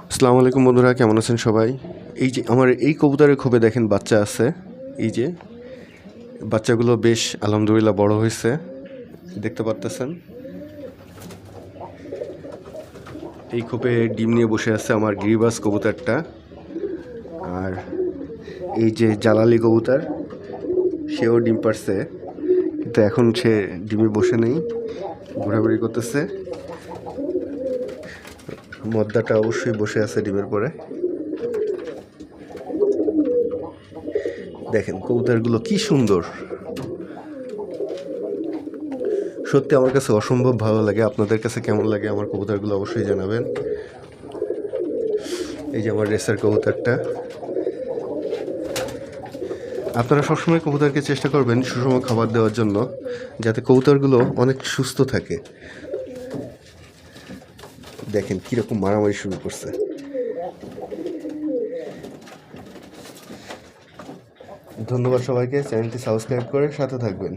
আসসালামু আলাইকুম বন্ধুরা, কেমন আছেন সবাই? এই যে আমার এই কবুতরের খোপে দেখেন বাচ্চা আছে। এই যে বাচ্চাগুলো বেশ আলহামদুলিল্লাহ বড় হয়েছে, দেখতে পারতেছেন। এই খোপে ডিম নিয়ে বসে আছে আমার গিরিবাজ কবুতরটা। আর এই যে জালালি কবুতর, সেও ডিম পারছে, কিন্তু এখন সে ডিমে বসে নেই, ঘোরাঘুরি করতেছে। মদ্দাটা অবশ্যই বসে আছে ডিমের পরে। দেখেন কবুতরগুলো কি সুন্দর, সত্যি আমার কাছে অসম্ভব ভালো লাগে। আপনাদের কাছে কেমন লাগে আমার কবুতরগুলো অবশ্যই জানাবেন। এই যে আমার রেসার কবুতরটা। আপনারা সবসময় কবুতরকে চেষ্টা করবেন সুষম খাবার দেওয়ার জন্য, যাতে কবুতরগুলো অনেক সুস্থ থাকে। দেখেন কীরকম মারামারি শুরু করছে। ধন্যবাদ সবাইকে, চ্যানেলটি সাবস্ক্রাইব করে সাথে থাকবেন।